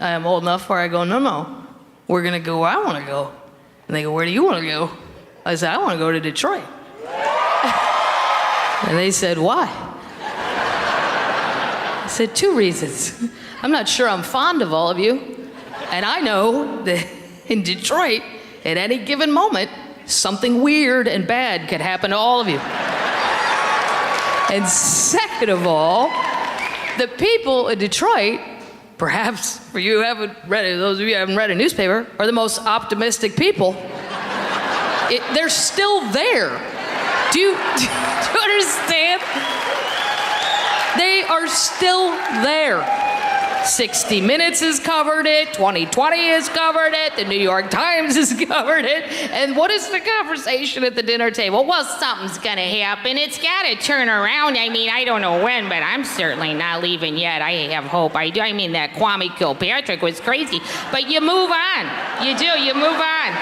I'm old enough where I go, no, we're gonna go where I wanna go. And they go, where do you wanna go? I said, I wanna go to Detroit. And they said, why? I said, 2 reasons. I'm not sure I'm fond of all of you, and I know that in Detroit, at any given moment, something weird and bad could happen to all of you. And second of all, the people in Detroit, perhaps for you who haven't read it, those of you who haven't read a newspaper, are the most optimistic people. They're still there. Do you understand? They are still there. 60 Minutes has covered it, 2020 has covered it, the New York Times has covered it, and what is the conversation at the dinner table? Well, something's gonna happen, it's gotta turn around. I mean, I don't know when, but I'm certainly not leaving yet. I have hope, I do. I mean, that Kwame Kilpatrick was crazy, but you move on. You do, you move on.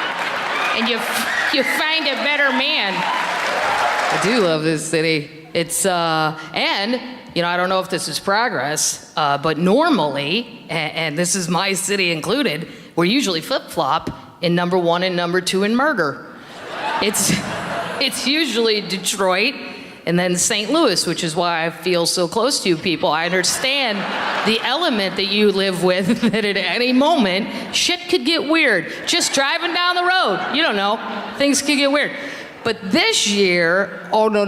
And you find a better man. I do love this city. It's, and, you know, I don't know if this is progress, but normally, and this is my city included, we're usually flip-flop in number 1 and number 2 in murder. It's usually Detroit and then St. Louis, which is why I feel so close to you people. I understand the element that you live with, that at any moment, shit could get weird. Just driving down the road, you don't know, things could get weird. But this year, oh no,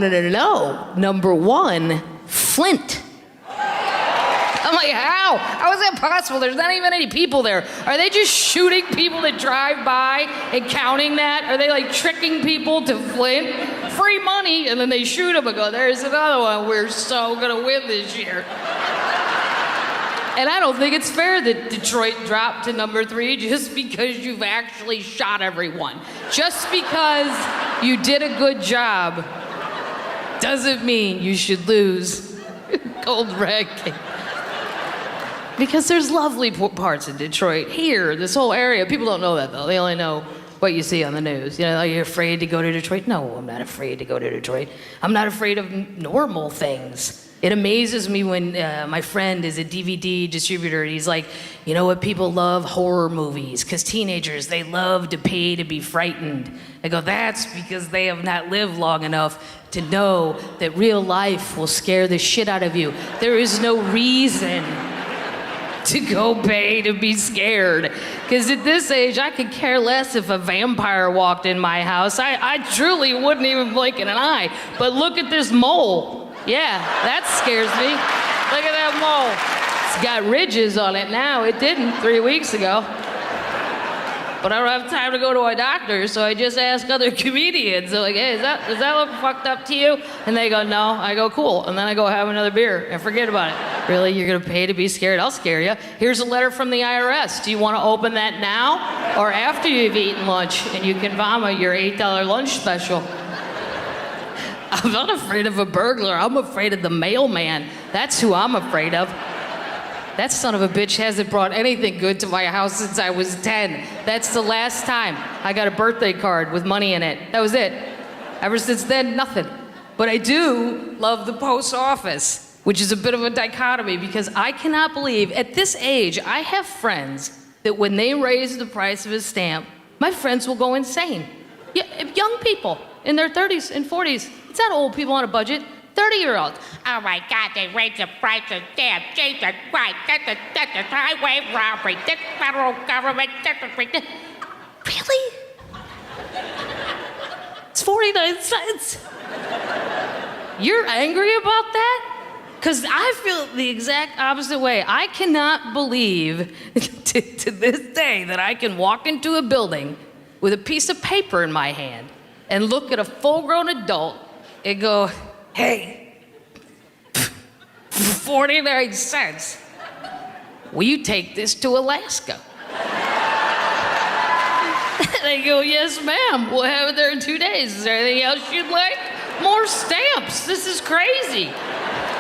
number 1, Flint. I'm like, how? How is that possible? There's not even any people there. Are they just shooting people that drive by and counting that? Are they like tricking people to Flint? Free money, and then they shoot them and go, there's another one. We're so gonna win this year. And I don't think it's fair that Detroit dropped to number 3 just because you've actually shot everyone. Just because you did a good job doesn't mean you should lose. Cold wrecking. Because there's lovely parts of Detroit. Here, this whole area, people don't know that though. They only know what you see on the news. You know, like, you're afraid to go to Detroit? No, I'm not afraid to go to Detroit. I'm not afraid of normal things. It amazes me when my friend is a DVD distributor, and he's like, you know what, people love horror movies, because teenagers, they love to pay to be frightened. I go, that's because they have not lived long enough to know that real life will scare the shit out of you. There is no reason to go pay to be scared. Because at this age, I could care less if a vampire walked in my house. I truly wouldn't even blink an eye. But look at this mole. Yeah, that scares me. Look at that mole. It's got ridges on it now. It didn't 3 weeks ago. But I don't have time to go to a doctor, so I just ask other comedians. They're like, hey, does that look fucked up to you? And they go, no. I go, cool. And then I go have another beer and forget about it. Really? You're gonna pay to be scared? I'll scare you. Here's a letter from the IRS. Do you wanna open that now or after you've eaten lunch and you can vomit your $8 lunch special? I'm not afraid of a burglar. I'm afraid of the mailman. That's who I'm afraid of. That son of a bitch hasn't brought anything good to my house since I was 10. That's the last time I got a birthday card with money in it. That was it. Ever since then, nothing. But I do love the post office, which is a bit of a dichotomy because I cannot believe at this age, I have friends that when they raise the price of a stamp, my friends will go insane. Young people in their 30s and 40s. It's not old people on a budget. 30-year-olds. Oh my God, they raised the price of stamp. Jesus Christ, that's a highway robbery. This federal government, Really? It's 49 cents. You're angry about that? Because I feel the exact opposite way. I cannot believe to this day that I can walk into a building with a piece of paper in my hand and look at a full-grown adult and go, hey, 49 cents. Will you take this to Alaska? They go, yes, ma'am. We'll have it there in 2 days. Is there anything else you'd like? More stamps. This is crazy.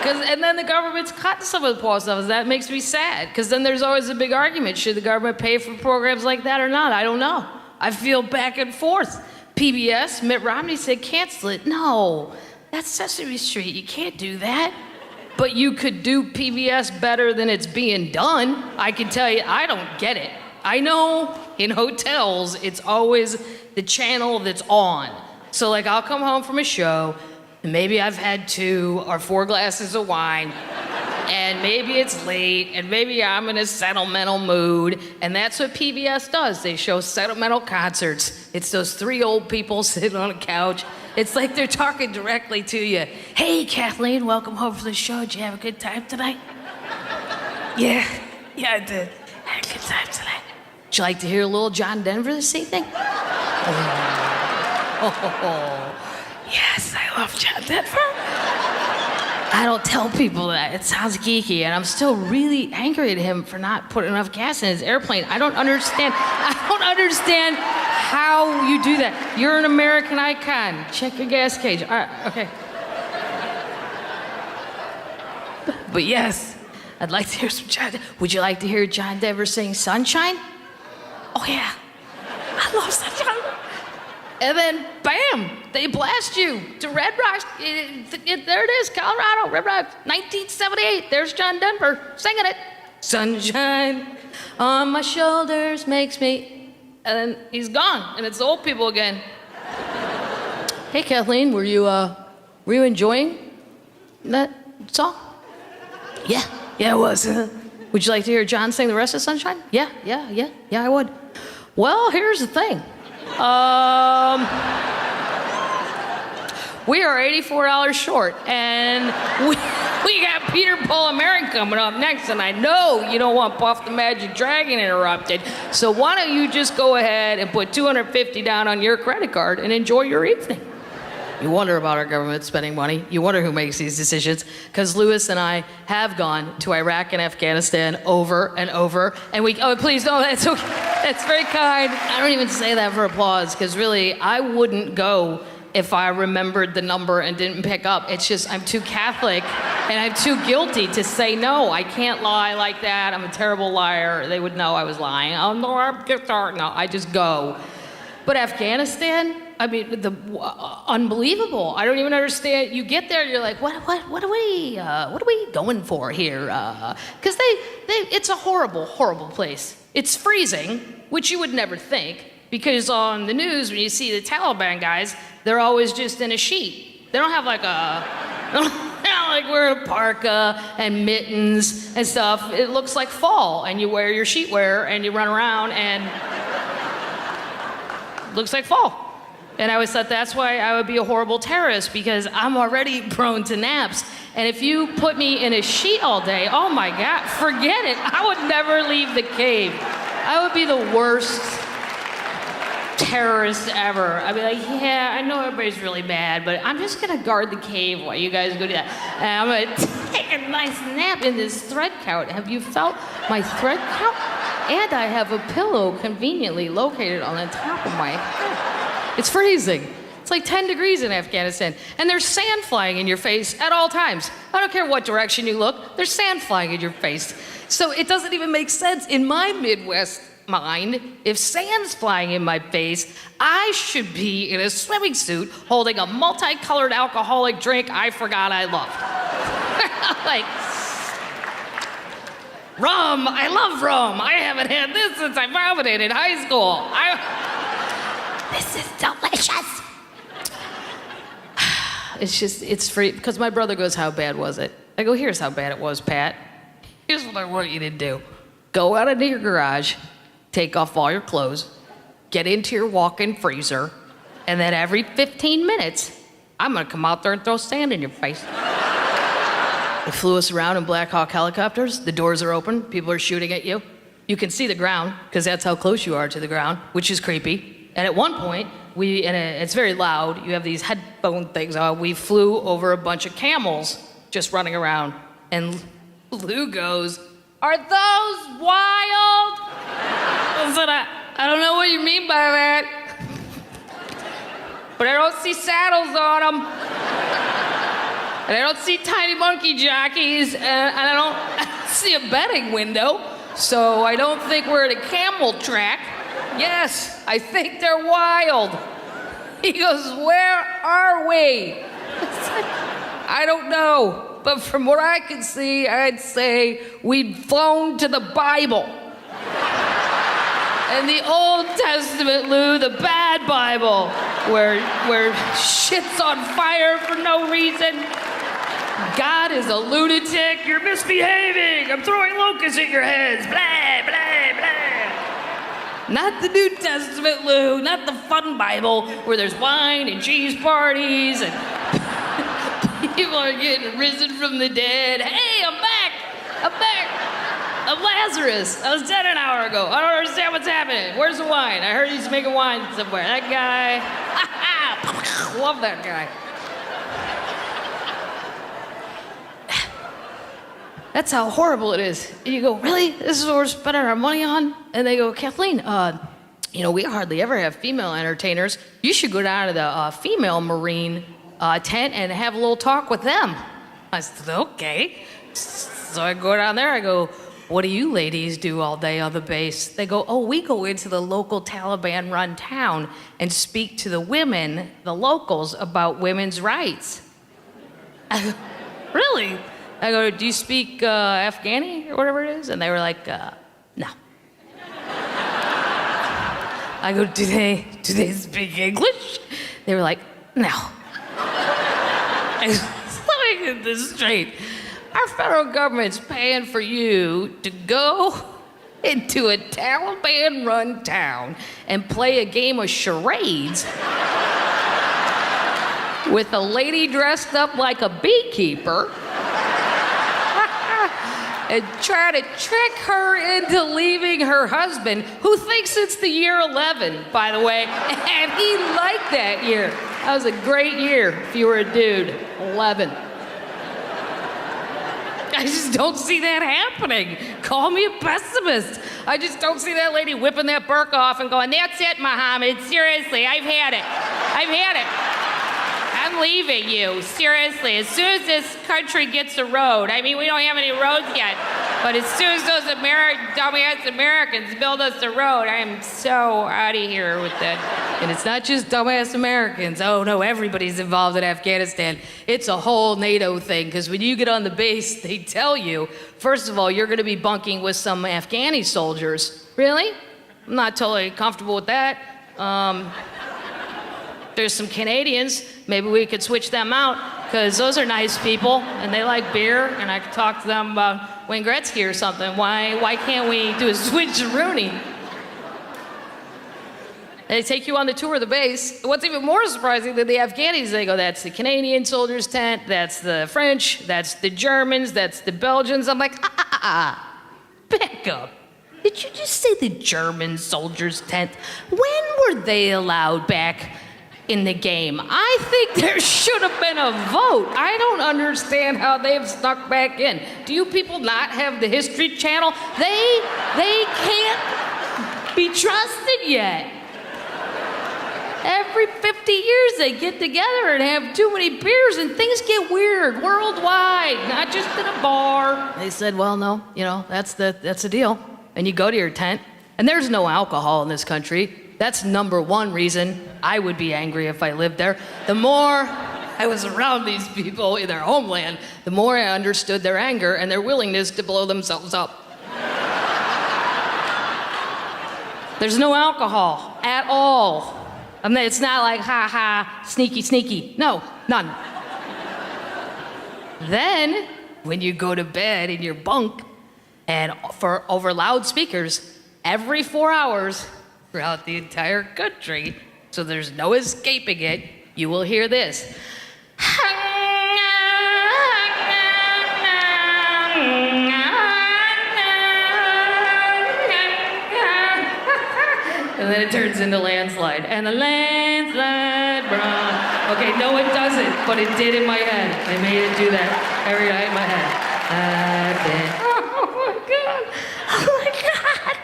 And then the government's cutting some of the post office. That makes me sad. Because then there's always a big argument. Should the government pay for programs like that or not? I don't know. I feel back and forth. PBS, Mitt Romney said cancel it. No, that's Sesame Street. You can't do that. but you could do PBS better than it's being done. I can tell you, I don't get it. I know in hotels, it's always the channel that's on. So like I'll come home from a show, and maybe I've had 2 or 4 glasses of wine, and maybe it's late, and maybe I'm in a sentimental mood, and that's what PBS does. They show sentimental concerts. It's those 3 old people sitting on a couch. It's like they're talking directly to you. Hey, Kathleen, welcome home from the show. Did you have a good time tonight? Yeah, I did. Had a good time tonight. Would you like to hear a little John Denver this evening? Oh, yes, I love John Denver. I don't tell people that. It sounds geeky, and I'm still really angry at him for not putting enough gas in his airplane. I don't understand how you do that. You're an American icon. Check your gas gauge. All right, okay. But yes, I'd like to hear some John Denver. Would you like to hear John Denver sing Sunshine? Oh, yeah. I love Sunshine. And then, bam, they blast you to Red Rocks. There it is, Colorado, Red Rocks, 1978. There's John Denver singing it. Sunshine on my shoulders makes me... And then he's gone, and it's the old people again. Hey, Kathleen, were you enjoying that song? Yeah, it was. Would you like to hear John sing the rest of Sunshine? Yeah, I would. Well, here's the thing. We are $84 short, and we got Peter, Paul, and Mary coming up next, and I know you don't want Puff the Magic Dragon interrupted, so why don't you just go ahead and put $250 down on your credit card and enjoy your evening. You wonder about our government spending money. You wonder who makes these decisions, because Lewis and I have gone to Iraq and Afghanistan over and over, and please, no, that's okay. That's very kind. I don't even say that for applause, because really, I wouldn't go if I remembered the number and didn't pick up. It's just, I'm too Catholic, and I'm too guilty to say no. I can't lie like that. I'm a terrible liar. They would know I was lying. Oh, no, I just go. But Afghanistan, I mean, unbelievable. I don't even understand. You get there, you're like, what are we going for here? Because it's a horrible, horrible place. It's freezing, which you would never think, because on the news, when you see the Taliban guys, they're always just in a sheet. They don't have like they're not like wearing a parka and mittens and stuff. It looks like fall, and you wear your sheetwear and you run around, and it looks like fall. And I always thought that's why I would be a horrible terrorist, because I'm already prone to naps. And if you put me in a sheet all day, oh my God, forget it. I would never leave the cave. I would be the worst terrorist ever. I'd be like, yeah, I know everybody's really mad, but I'm just gonna guard the cave while you guys go do that. And I'm gonna take a nice nap in this thread count. Have you felt my thread count? And I have a pillow conveniently located on the top of my head. It's freezing. It's like 10 degrees in Afghanistan. And there's sand flying in your face at all times. I don't care what direction you look, there's sand flying in your face. So it doesn't even make sense in my Midwest mind. If sand's flying in my face, I should be in a swimming suit holding a multicolored alcoholic drink I forgot I loved. Like, rum, I love rum. I haven't had this since I vomited in high school. This is delicious. It's free, because my brother goes, how bad was it? I go, here's how bad it was, Pat. Here's what I want you to do. Go out into your garage, take off all your clothes, get into your walk-in freezer, and then every 15 minutes, I'm gonna come out there and throw sand in your face. They flew us around in Black Hawk helicopters. The doors are open, people are shooting at you. You can see the ground, because that's how close you are to the ground, which is creepy. And at one point, it's very loud, you have these headphone things on, we flew over a bunch of camels just running around. And Lou goes, are those wild? I said, I don't know what you mean by that. But I don't see saddles on them. And I don't see tiny monkey jockeys, and I don't see a betting window. So I don't think we're at a camel track. Yes, I think they're wild. He goes, where are we? I don't know. but from what I could see, I'd say we'd flown to the Bible. And the Old Testament, Lou, the bad Bible, where shit's on fire for no reason. God is a lunatic. You're misbehaving. I'm throwing locusts at your heads. Blah, blah, blah. Not the New Testament, Lou. Not the fun Bible where there's wine and cheese parties and people are getting risen from the dead. Hey, I'm back. I'm back. I'm Lazarus. I was dead an hour ago. I don't understand what's happening. Where's the wine? I heard he's making wine somewhere. That guy. Love that guy. That's how horrible it is. And you go, really? This is what we're spending our money on? And they go, Kathleen, we hardly ever have female entertainers. You should go down to the female Marine tent and have a little talk with them. I said, okay. So I go down there, I go, what do you ladies do all day on the base? They go, oh, we go into the local Taliban-run town and speak to the women, the locals, about women's rights. I go, really? I go, do you speak Afghani or whatever it is? And they were like, no. I go, do they speak English? They were like, no. Let me get this straight. Our federal government's paying for you to go into a Taliban-run town and play a game of charades with a lady dressed up like a beekeeper and try to trick her into leaving her husband, who thinks it's the year 11, by the way, and he liked that year. That was a great year if you were a dude, 11. I just don't see that happening. Call me a pessimist. I just don't see that lady whipping that burqa off and going, that's it, Muhammad. Seriously, I've had it. I've had it. I'm leaving you. Seriously, as soon as this country gets a road, I mean, we don't have any roads yet, but as soon as those dumbass Americans build us a road, I am so out of here with that. And it's not just dumbass Americans. Oh, no, everybody's involved in Afghanistan. It's a whole NATO thing, because when you get on the base, they tell you, first of all, you're going to be bunking with some Afghani soldiers. Really? I'm not totally comfortable with that. There's some Canadians. Maybe we could switch them out, because those are nice people, and they like beer, and I could talk to them about Wayne Gretzky or something. Why can't we do a switcheroonie? They take you on the tour of the base. What's even more surprising than the Afghanis, they go, that's the Canadian soldiers' tent, that's the French, that's the Germans, that's the Belgians. I'm like, back up. Did you just say the German soldiers' tent? When were they allowed back in the game? I think there should have been a vote. I don't understand how they've snuck back in. Do you people not have the History Channel? They can't be trusted yet. Every 50 years they get together and have too many beers and things get weird worldwide, not just in a bar. They said, well, no, that's the deal. And you go to your tent, and there's no alcohol in this country. That's number one reason I would be angry if I lived there. The more I was around these people in their homeland, the more I understood their anger and their willingness to blow themselves up. There's no alcohol at all. I mean, it's not like, ha ha, sneaky, sneaky. No, none. Then, when you go to bed in your bunk, and over loudspeakers, every 4 hours, throughout the entire country, so there's no escaping it, you will hear this. And then it turns into landslide. And the landslide, bro. Okay, no, it doesn't, but it did in my head. I made it do that every night in my head. Oh my God.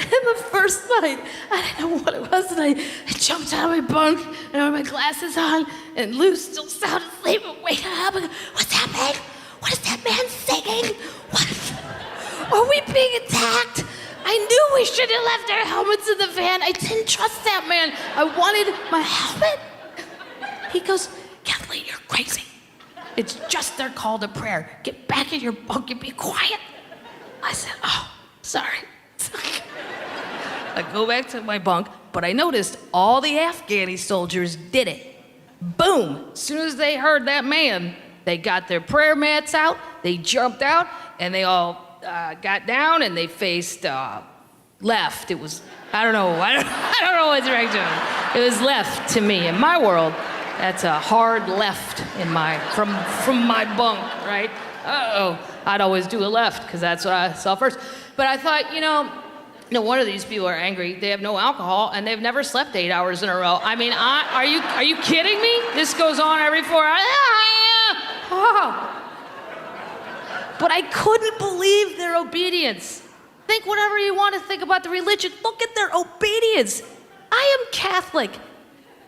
And the first night, I didn't know what it was, and I jumped out of my bunk, and I had my glasses on, and Lou still sound asleep, and wake up, and go, what's happening? What is that man singing? What? Are we being attacked? I knew we should have left our helmets in the van. I didn't trust that man. I wanted my helmet. He goes, Kathleen, you're crazy. It's just their call to prayer. Get back in your bunk and be quiet. I said, oh, sorry. I go back to my bunk, but I noticed all the Afghani soldiers did it. Boom! As soon as they heard that man, they got their prayer mats out, they jumped out, and they all got down and they faced left. It was, I don't know what direction. It was left to me. In my world, that's a hard left in from my bunk, right? I'd always do a left because that's what I saw first. But I thought, no wonder these people are angry. They have no alcohol and they've never slept 8 hours in a row. I mean, are you kidding me? This goes on every 4 hours. But I couldn't believe their obedience. Think whatever you want to think about the religion. Look at their obedience. I am Catholic.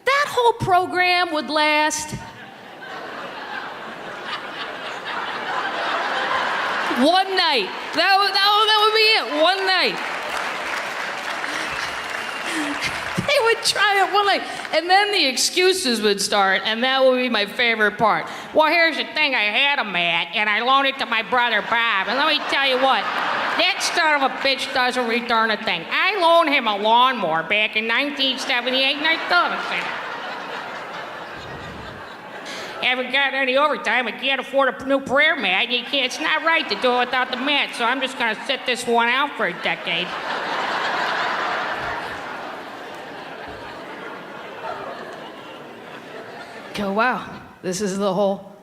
That whole program would last one night. That would be it. One night. They would try it one night, and then the excuses would start, and that would be my favorite part. Well, here's the thing. I had a mat, and I loaned it to my brother Bob. And let me tell you what, that son of a bitch doesn't return a thing. I loaned him a lawnmower back in 1978, and I thought of it. Haven't got any overtime. I can't afford a new prayer mat. It's not right to do it without the mat, so I'm just going to sit this one out for a decade. Go, wow, this is the whole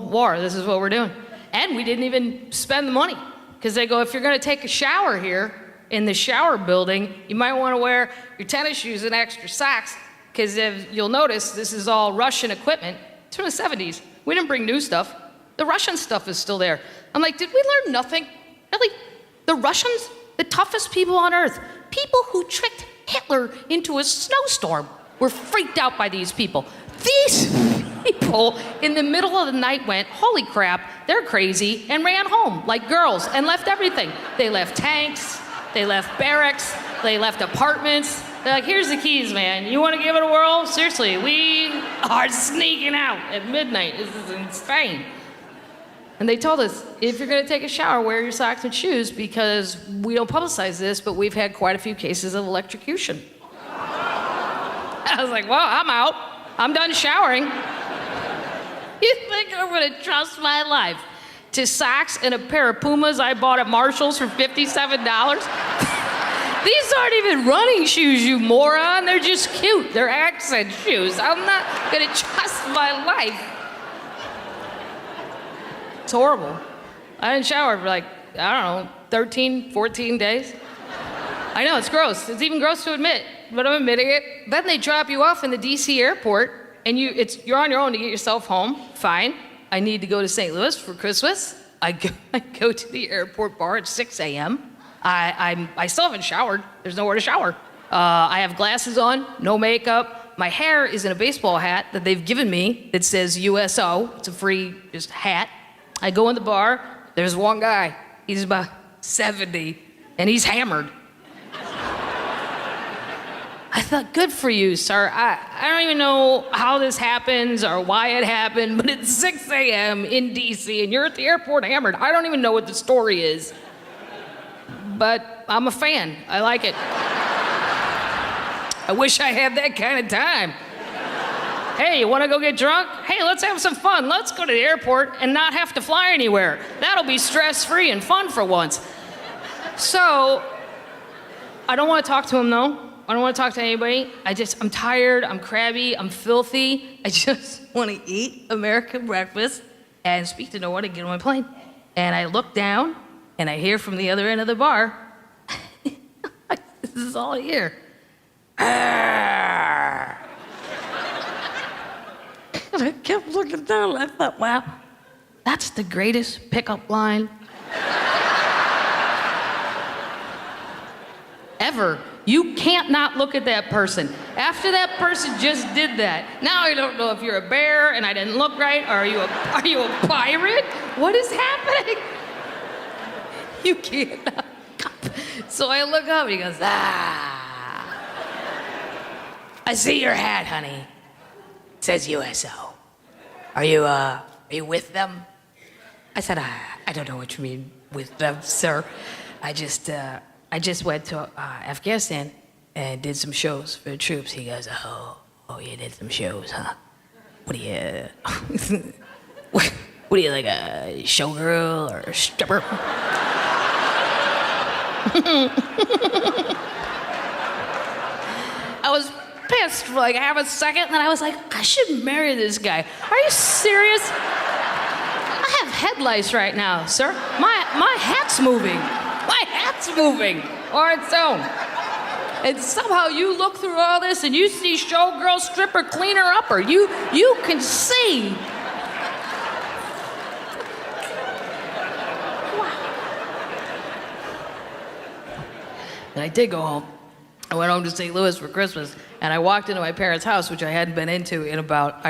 war. This is what we're doing. And we didn't even spend the money. Because they go, if you're going to take a shower here in the shower building, you might want to wear your tennis shoes and extra socks. Because you'll notice this is all Russian equipment. It's from the 70s. We didn't bring new stuff. The Russian stuff is still there. I'm like, did we learn nothing? Really? The Russians? The toughest people on earth. People who tricked Hitler into a snowstorm were freaked out by these people. These people in the middle of the night went, holy crap, they're crazy, and ran home like girls and left everything. They left tanks, they left barracks, they left apartments. They're like, here's the keys, man. You want to give it a whirl? Seriously, we are sneaking out at midnight. This is insane. And they told us, if you're going to take a shower, wear your socks and shoes because we don't publicize this, but we've had quite a few cases of electrocution. I was like, well, I'm out. I'm done showering. You think I'm going to trust my life to socks and a pair of Pumas I bought at Marshall's for $57? These aren't even running shoes, you moron. They're just cute. They're accent shoes. I'm not going to trust my life. It's horrible. I didn't shower for like, I don't know, 13, 14 days. I know, it's gross. It's even gross to admit, but I'm admitting it. Then they drop you off in the DC airport, and you're on your own to get yourself home. Fine. I need to go to St. Louis for Christmas. I go to the airport bar at 6 a.m. I still haven't showered. There's nowhere to shower. I have glasses on, no makeup. My hair is in a baseball hat that they've given me that says USO. It's a free just hat. I go in the bar. There's one guy. He's about 70, and he's hammered. I thought, good for you, sir. I don't even know how this happens or why it happened, but it's 6 a.m. in D.C., and you're at the airport hammered. I don't even know what the story is. But I'm a fan. I like it. I wish I had that kind of time. Hey, you want to go get drunk? Hey, let's have some fun. Let's go to the airport and not have to fly anywhere. That'll be stress-free and fun for once. So, I don't want to talk to him, though. I don't want to talk to anybody. I'm tired, I'm crabby, I'm filthy. I just want to eat American breakfast and speak to no one and get on my plane. And I look down, and I hear from the other end of the bar, this is all I hear. And I kept looking down, and I thought, wow, that's the greatest pickup line ever. You can't not look at that person. After that person just did that, now I don't know if you're a bear and I didn't look right, or are you a pirate? What is happening? You can't. So I look up and he goes, I see your hat, honey. It says USO. Are you you with them? I said, I don't know what you mean with them, sir. I just went to Afghanistan and did some shows for the troops. He goes, oh, you did some shows, huh? What are you, what are you, like a showgirl or a stripper? I was pissed for like half a second, and then I was like, I should marry this guy. Are you serious? I have head lice right now, sir. My hat's moving. My hat's moving on its own. And somehow you look through all this and you see showgirl, stripper, cleaner, upper. You can see. Wow. And I did go home. I went home to St. Louis for Christmas, and I walked into my parents' house, which I hadn't been into in about,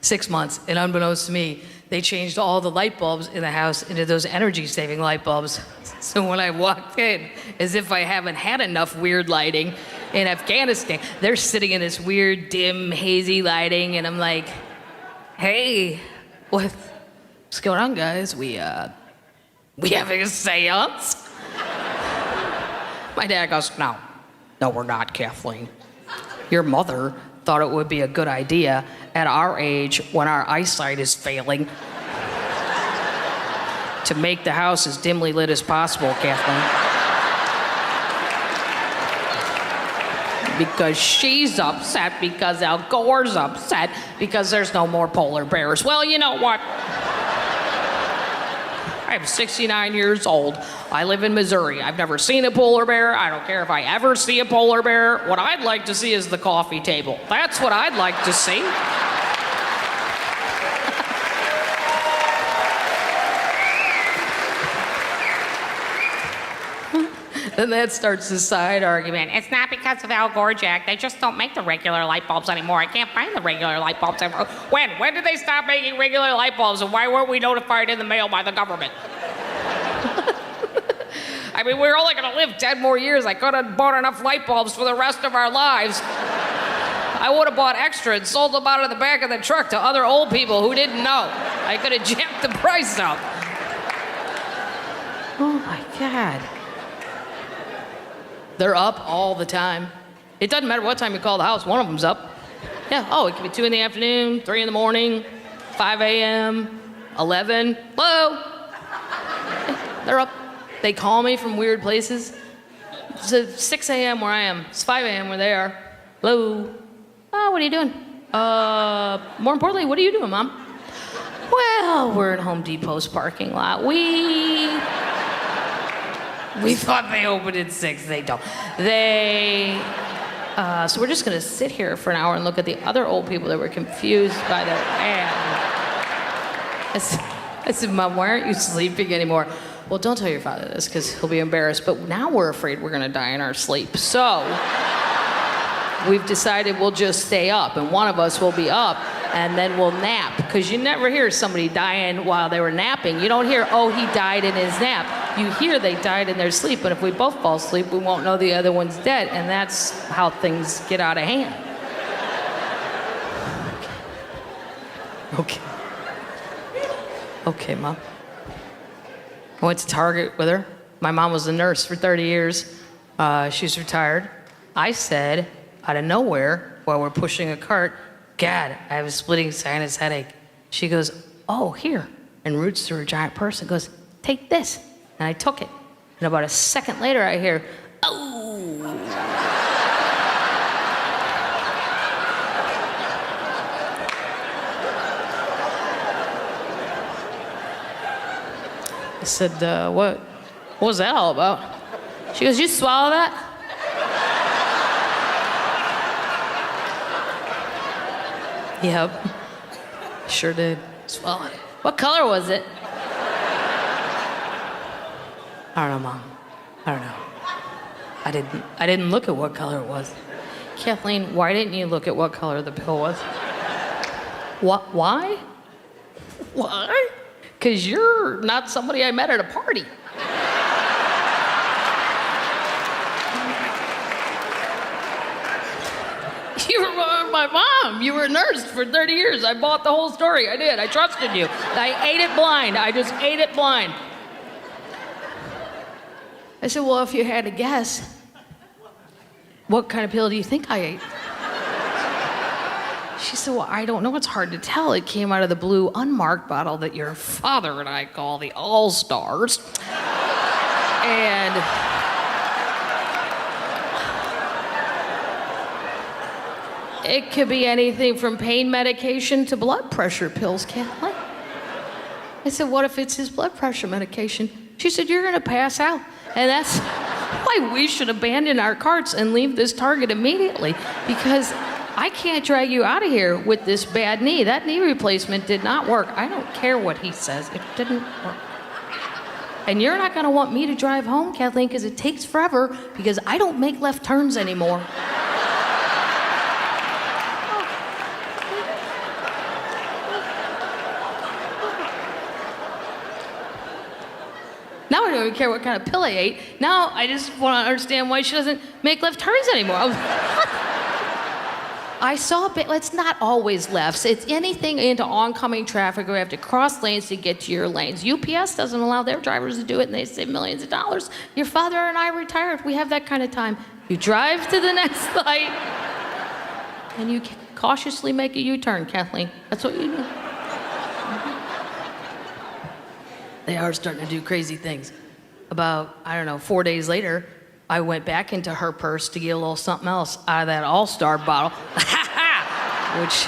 6 months. And unbeknownst to me, they changed all the light bulbs in the house into those energy-saving light bulbs. So when I walked in, as if I haven't had enough weird lighting in Afghanistan, they're sitting in this weird, dim, hazy lighting, and I'm like, hey, what's going on, guys? We having a seance? My dad goes, no, we're not, Kathleen. Your mother thought it would be a good idea at our age, when our eyesight is failing, to make the house as dimly lit as possible, Kathleen. Because she's upset, because Al Gore's upset, because there's no more polar bears. Well, you know what? I'm 69 years old. I live in Missouri. I've never seen a polar bear. I don't care if I ever see a polar bear. What I'd like to see is the coffee table. That's what I'd like to see. Then that starts the side argument. It's not because of Al Gore, Jack. They just don't make the regular light bulbs anymore. I can't find the regular light bulbs anymore. When did they stop making regular light bulbs, and why weren't we notified in the mail by the government? I mean, we're only gonna live 10 more years. I could have bought enough light bulbs for the rest of our lives. I would have bought extra and sold them out of the back of the truck to other old people who didn't know. I could have jacked the price up. Oh my God. They're up all the time. It doesn't matter what time you call the house, one of them's up. Yeah, it could be 2 in the afternoon, 3 in the morning, 5 a.m., 11. Hello? Yeah, they're up. They call me from weird places. It's 6 a.m. where I am. It's 5 a.m. where they are. Hello? Oh, what are you doing? More importantly, what are you doing, Mom? Well, we're in Home Depot's parking lot. We thought they opened at 6. They don't. So we're just going to sit here for an hour and look at the other old people that were confused by the ad. I said, Mom, why aren't you sleeping anymore? Well, don't tell your father this because he'll be embarrassed. But now we're afraid we're going to die in our sleep. So we've decided we'll just stay up, and one of us will be up, and then we'll nap. Because you never hear somebody dying while they were napping. You don't hear, oh, he died in his nap. You hear they died in their sleep, but if we both fall asleep, we won't know the other one's dead, and that's how things get out of hand. Okay, Mom. I went to Target with her. My mom was a nurse for 30 years. She's retired. I said, out of nowhere, while we're pushing a cart, God, I have a splitting sinus headache. She goes, oh, here, and roots through her giant purse and goes, take this. And I took it. And about a second later, I hear, oh. I said, what was that all about? She goes, you swallow that? Yep. Sure did. Swallow it. What color was it? I don't know, Mom. I don't know. I didn't look at what color it was. Kathleen, why didn't you look at what color the pill was? What? Why? Why? Because you're not somebody I met at a party. You were my mom. You were a nurse for 30 years. I bought the whole story. I did. I trusted you. I ate it blind. I just ate it blind. I said, well, if you had to guess, what kind of pill do you think I ate? She said, well, I don't know. It's hard to tell. It came out of the blue unmarked bottle that your father and I call the All-Stars. And it could be anything from pain medication to blood pressure pills, Kathleen. I said, what if it's his blood pressure medication? She said, you're going to pass out. And that's why we should abandon our carts and leave this Target immediately, because I can't drag you out of here with this bad knee. That knee replacement did not work. I don't care what he says. It didn't work. And you're not going to want me to drive home, Kathleen, because it takes forever, because I don't make left turns anymore. Now I don't even care what kind of pill I ate. Now I just want to understand why she doesn't make left turns anymore. I saw, it's not always lefts. It's anything into oncoming traffic where you have to cross lanes to get to your lanes. UPS doesn't allow their drivers to do it, and they save millions of dollars. Your father and I are retired. We have that kind of time. You drive to the next light, and you cautiously make a U-turn, Kathleen. That's what you do. They are starting to do crazy things. About, 4 days later, I went back into her purse to get a little something else out of that All-Star bottle, which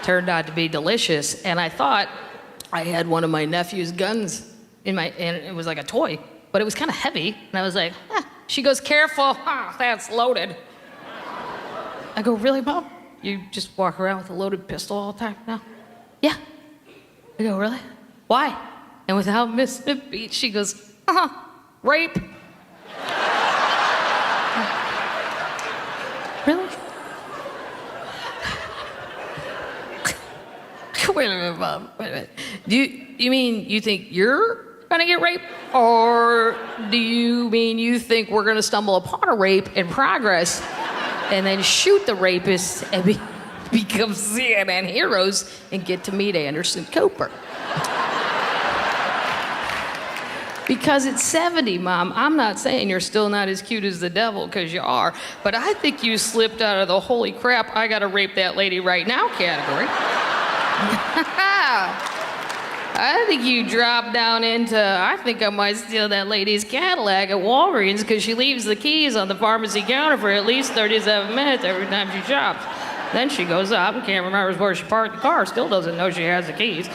turned out to be delicious. And I thought I had one of my nephew's guns and it was like a toy, but it was kind of heavy. And I was like, She goes, careful, that's loaded. I go, really, Mom? You just walk around with a loaded pistol all the time now? Yeah. I go, really? Why? And without missing a beat, she goes, rape. Really? Wait a minute, Mom. Wait a minute. Do you mean you think you're gonna get raped? Or do you mean you think we're gonna stumble upon a rape in progress and then shoot the rapist and become CNN heroes and get to meet Anderson Cooper? Because it's 70, Mom. I'm not saying you're still not as cute as the devil, because you are, but I think you slipped out of the holy crap, I gotta rape that lady right now category. I think you dropped down into, I think I might steal that lady's Cadillac at Walgreens because she leaves the keys on the pharmacy counter for at least 37 minutes every time she shops. Then she goes up and can't remember where she parked the car, still doesn't know she has the keys.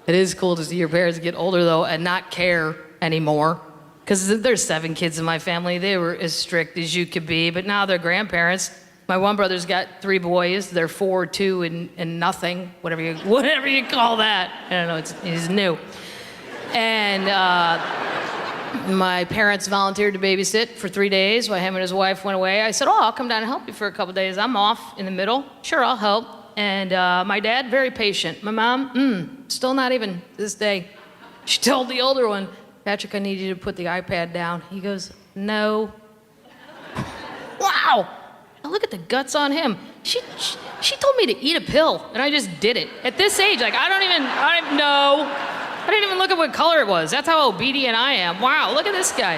It is cool to see your parents get older, though, and not care anymore. Because there's 7 kids in my family. They were as strict as you could be, but now they're grandparents. My one brother's got 3 boys. They're 4, 2, and nothing, whatever you call that. I don't know, he's new. And my parents volunteered to babysit for 3 days while him and his wife went away. I said, I'll come down and help you for a couple days. I'm off in the middle. Sure, I'll help. And my dad, very patient. My mom, still not even this day. She told the older one, Patrick, I need you to put the iPad down. He goes, no. Wow. Now look at the guts on him. She told me to eat a pill, and I just did it. At this age, like, I don't even know. I didn't even look at what color it was. That's how obedient I am. Wow, look at this guy.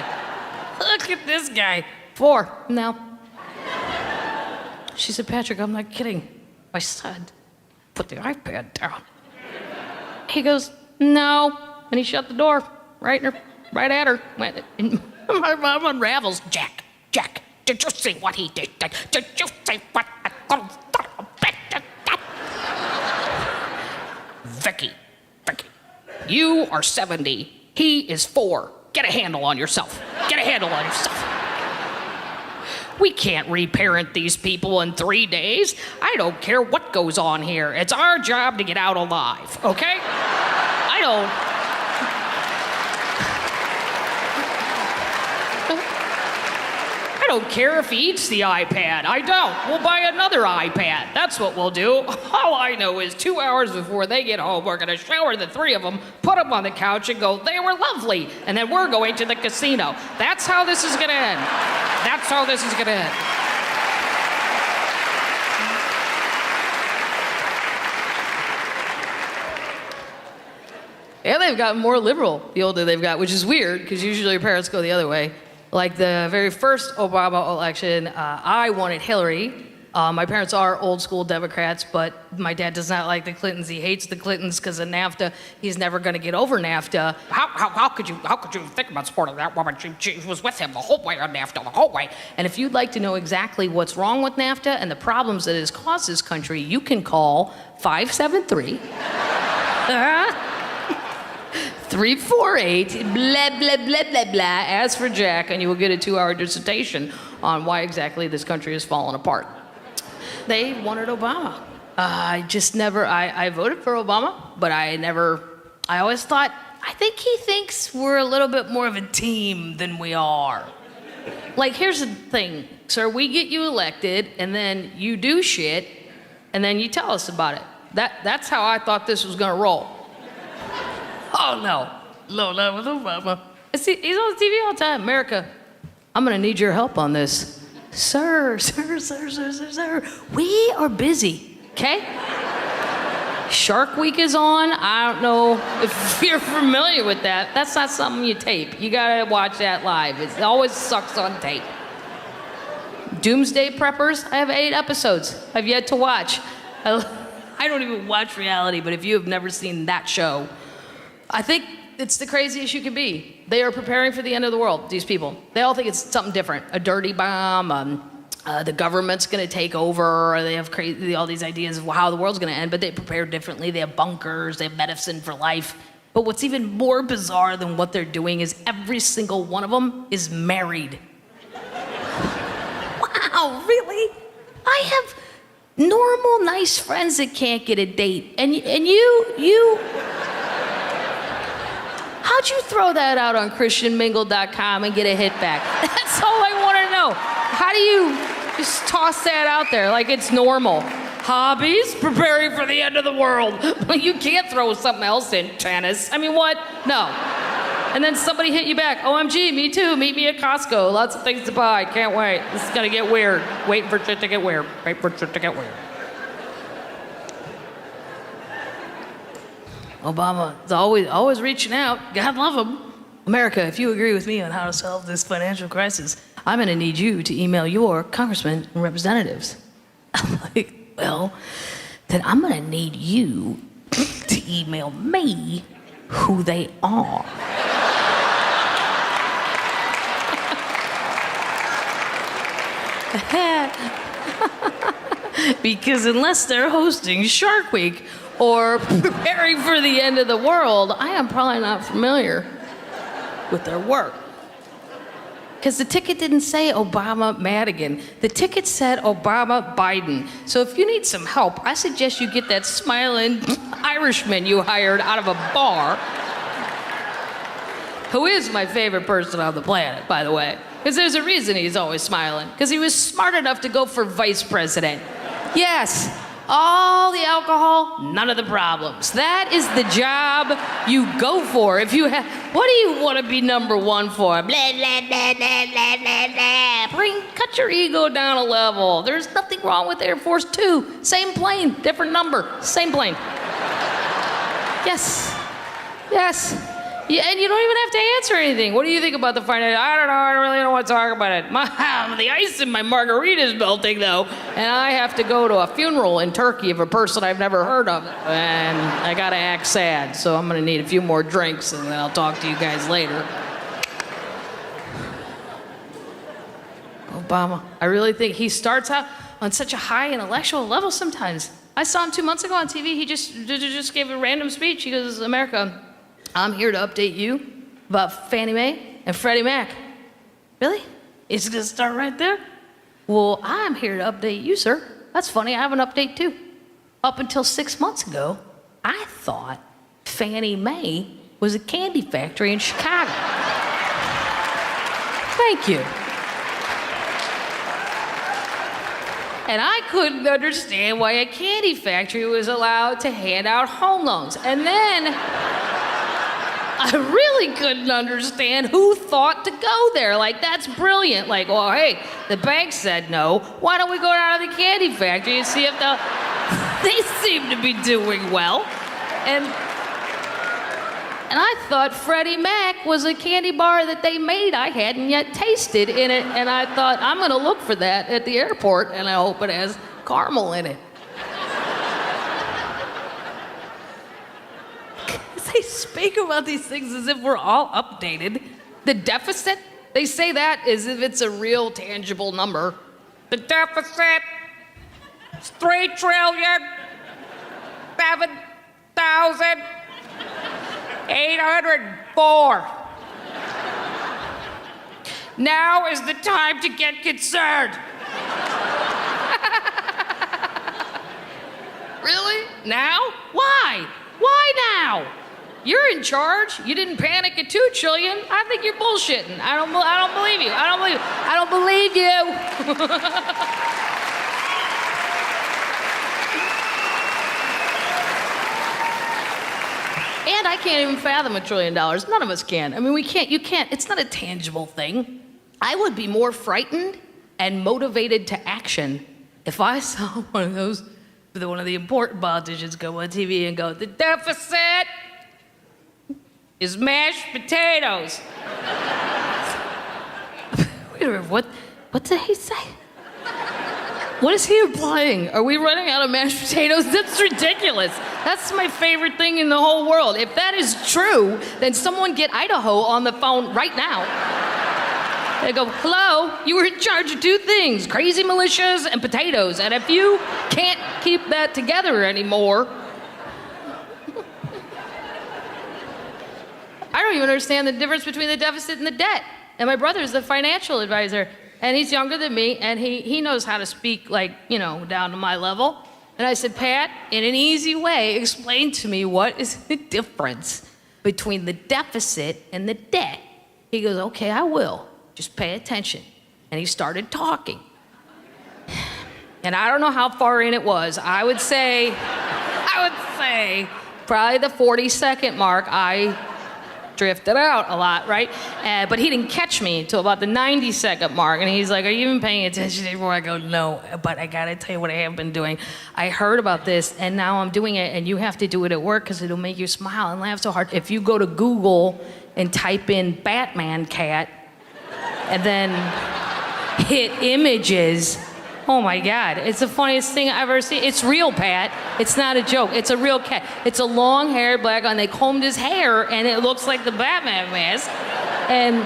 Look at this guy. 4, no. She said, Patrick, I'm not kidding. I said, put the iPad down. He goes, no. And he shut the door right at her. My mom unravels. Jack, did you see what he did? Did you see what I told Vicky, you are 70. He is 4. Get a handle on yourself. We can't reparent these people in 3 days. I don't care what goes on here. It's our job to get out alive, okay? I don't care if he eats the iPad. I don't. We'll buy another iPad. That's what we'll do. All I know is 2 hours before they get home, we're going to shower the three of them, put them on the couch, and go, they were lovely. And then we're going to the casino. That's how this is going to end. That's how this is going to end. And they've gotten more liberal the older they've got, which is weird, because usually your parents go the other way. Like the very first Obama election, I wanted Hillary. My parents are old school Democrats, but my dad does not like the Clintons. He hates the Clintons because of NAFTA. He's never going to get over NAFTA. How could you think about supporting that woman? She was with him the whole way on NAFTA, the whole way. And if you'd like to know exactly what's wrong with NAFTA and the problems that it has caused this country, you can call 573 348 blah blah blah blah blah. Ask for Jack, and you will get a 2-hour dissertation on why exactly this country has fallen apart. They wanted Obama. I just never. I voted for Obama, but I always thought, I think he thinks we're a little bit more of a team than we are. Like, here's the thing, sir. We get you elected, and then you do shit, and then you tell us about it. That's how I thought this was gonna roll. Oh, no, not with Obama. He's on TV all the time. America, I'm going to need your help on this. Sir, we are busy, okay? Shark Week is on. I don't know if you're familiar with that. That's not something you tape. You got to watch that live. It always sucks on tape. Doomsday Preppers, I have 8 episodes I've yet to watch. I don't even watch reality, but if you have never seen that show, I think it's the craziest you can be. They are preparing for the end of the world, these people. They all think it's something different. A dirty bomb, the government's gonna take over, or they have all these ideas of how the world's gonna end, but they prepare differently. They have bunkers, they have medicine for life. But what's even more bizarre than what they're doing is every single one of them is married. Wow, really? I have normal, nice friends that can't get a date. And you... How'd you throw that out on christianmingle.com and get a hit back? That's all I want to know. How do you just toss that out there like it's normal? Hobbies? Preparing for the end of the world. Well, you can't throw something else in. Tennis. I mean, what? No. And then somebody hit you back. OMG, me too. Meet me at Costco. Lots of things to buy. Can't wait. This is going to get weird. Waiting for shit to get weird. Wait for shit to get weird. Obama is always reaching out. God love him. America, if you agree with me on how to solve this financial crisis, I'm going to need you to email your congressmen and representatives. I'm like, well, then I'm going to need you to email me who they are. Because unless they're hosting Shark Week or preparing for the end of the world, I am probably not familiar with their work. Because the ticket didn't say Obama Madigan. The ticket said Obama Biden. So if you need some help, I suggest you get that smiling Irishman you hired out of a bar, who is my favorite person on the planet, by the way. Because there's a reason he's always smiling. Because he was smart enough to go for vice president. Yes, all the alcohol, none of the problems. That is the job you go for. If you have, what do you want to be number one for? Blah, blah, blah, blah, blah, blah, blah. Cut your ego down a level. There's nothing wrong with Air Force 2. Same plane, different number, same plane. Yes, yes. Yeah, and you don't even have to answer anything. What do you think about the financial? I don't know. I really don't want to talk about it. The ice in my margarita is melting, though. And I have to go to a funeral in Turkey of a person I've never heard of. And I got to act sad. So I'm going to need a few more drinks, and then I'll talk to you guys later. Obama. I really think he starts out on such a high intellectual level sometimes. I saw him 2 months ago on TV. He just gave a random speech. He goes, America, I'm here to update you about Fannie Mae and Freddie Mac. Really? It's gonna start right there? Well, I'm here to update you, sir. That's funny, I have an update too. Up until 6 months ago, I thought Fannie Mae was a candy factory in Chicago. Thank you. And I couldn't understand why a candy factory was allowed to hand out home loans. And then I really couldn't understand who thought to go there. Like, that's brilliant. Like, well, hey, the bank said no. Why don't we go down to the candy factory and see if they seem to be doing well. And I thought Freddie Mac was a candy bar that they made I hadn't yet tasted in it. And I thought, I'm gonna look for that at the airport, and I hope it has caramel in it. They speak about these things as if we're all updated. The deficit, they say that as if it's a real tangible number. The deficit is 3,007,804. Now is the time to get concerned. Really? Now? Why? Why now? You're in charge. You didn't panic at 2 trillion. I think you're bullshitting. I don't believe you. I don't believe you. And I can't even fathom $1 trillion. None of us can. I mean, we can't. You can't. It's not a tangible thing. I would be more frightened and motivated to action if I saw one of the important politicians go on TV and go, the deficit is mashed potatoes. Wait a minute, what did he say? What is he implying? Are we running out of mashed potatoes? That's ridiculous. That's my favorite thing in the whole world. If that is true, then someone get Idaho on the phone right now. They go, hello, you were in charge of 2 things, crazy militias and potatoes. And if you can't keep that together anymore, I don't even understand the difference between the deficit and the debt. And my brother's the financial advisor, and he's younger than me, and he knows how to speak, like, you know, down to my level. And I said, Pat, in an easy way, explain to me what is the difference between the deficit and the debt. He goes, okay, I will. Just pay attention. And he started talking. And I don't know how far in it was. I would say probably the 40-second mark, I drifted out a lot, right? But he didn't catch me until about the 90-second mark. And he's like, are you even paying attention anymore? I go, no, but I gotta tell you what I have been doing. I heard about this, and now I'm doing it, and you have to do it at work because it'll make you smile and laugh so hard. If you go to Google and type in Batman cat, and then hit images, oh my God, it's the funniest thing I've ever seen. It's real, Pat. It's not a joke. It's a real cat. It's a long-haired black guy, and they combed his hair, and it looks like the Batman mask. And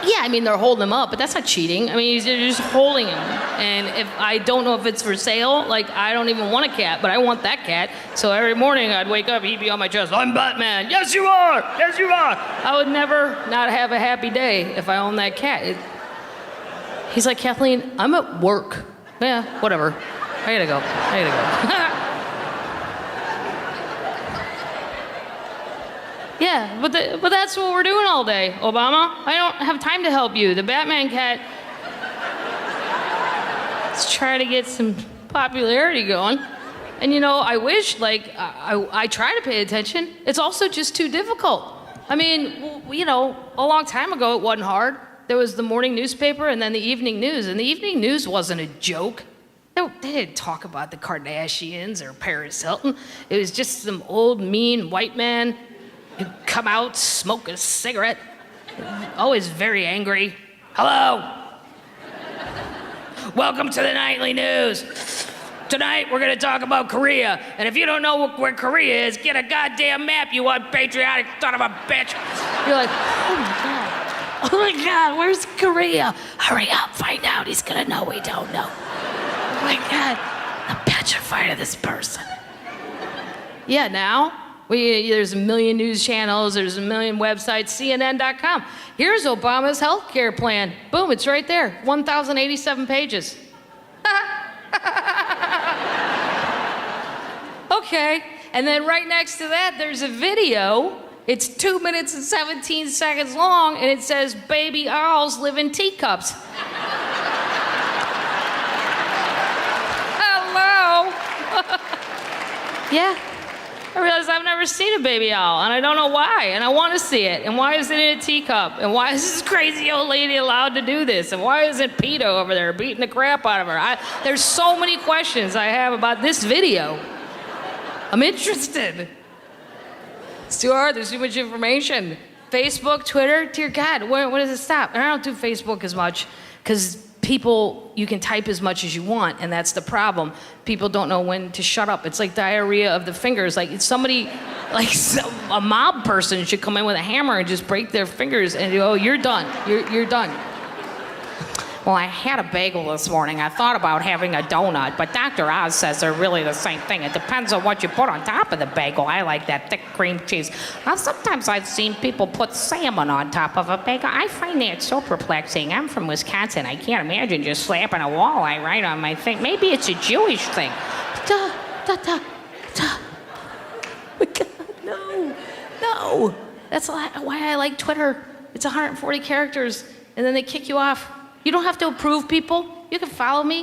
yeah, I mean, they're holding him up, but that's not cheating. I mean, they're just holding him. And if I don't know if it's for sale, like, I don't even want a cat, but I want that cat. So every morning I'd wake up, he'd be on my chest, I'm Batman. Yes, you are. Yes, you are. I would never not have a happy day if I owned that cat. He's like, Kathleen, I'm at work. Yeah, whatever. I gotta go. Yeah, but that's what we're doing all day, Obama. I don't have time to help you. The Batman cat is trying to get some popularity going. And you know, I wish, like, I try to pay attention. It's also just too difficult. I mean, you know, a long time ago it wasn't hard. There was the morning newspaper and then the evening news. And the evening news wasn't a joke. They didn't talk about the Kardashians or Paris Hilton. It was just some old, mean white man who'd come out, smoke a cigarette, always very angry. Hello. Welcome to the nightly news. Tonight, we're gonna talk about Korea. And if you don't know where Korea is, get a goddamn map, you unpatriotic son of a bitch. You're like, oh my God. Oh my God, where's Korea? Hurry up, find out. He's gonna know we don't know. Oh my God, I'm petrified of this person. Yeah, now, there's a million news channels, there's a million websites, CNN.com. Here's Obama's health care plan. Boom, it's right there, 1,087 pages. Okay, and then right next to that, there's a video. It's 2 minutes and 17 seconds long, and it says, baby owls live in teacups. Yeah. I realized I've never seen a baby owl, and I don't know why, and I want to see it, and why is it in a teacup, and why is this crazy old lady allowed to do this, and why isn't Peter over there beating the crap out of her? There's so many questions I have about this video. I'm interested. It's too hard, there's too much information. Facebook, Twitter, dear God, when does it stop? And I don't do Facebook as much, because people, you can type as much as you want, and that's the problem. People don't know when to shut up. It's like diarrhea of the fingers. Like somebody, a mob person should come in with a hammer and just break their fingers and go, oh, you're done. You're done. Well, I had a bagel this morning. I thought about having a donut, but Dr. Oz says they're really the same thing. It depends on what you put on top of the bagel. I like that thick cream cheese. Sometimes I've seen people put salmon on top of a bagel. I find that so perplexing. I'm from Wisconsin. I can't imagine just slapping a walleye right on my thing. Maybe it's a Jewish thing. Da, da, da, da. Oh my God, no. That's why I like Twitter. It's 140 characters, and then they kick you off. You don't have to approve people. You can follow me.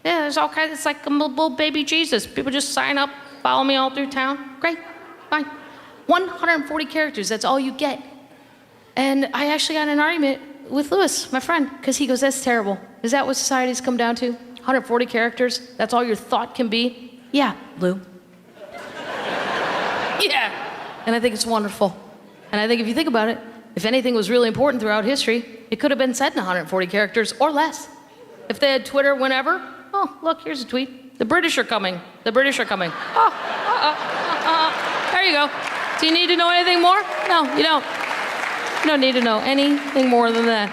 Yeah, there's all kinds. It's like a little baby Jesus. People just sign up, follow me all through town. Great, fine. 140 characters, that's all you get. And I actually got in an argument with Lewis, my friend, because he goes, that's terrible. Is that what society's come down to? 140 characters? That's all your thought can be? Yeah, Lou. Yeah. And I think it's wonderful. And I think if you think about it, if anything was really important throughout history, it could have been said in 140 characters or less. If they had Twitter whenever, oh, look, here's a tweet. The British are coming. The British are coming. There you go. Do you need to know anything more? No, you don't. You don't need to know anything more than that.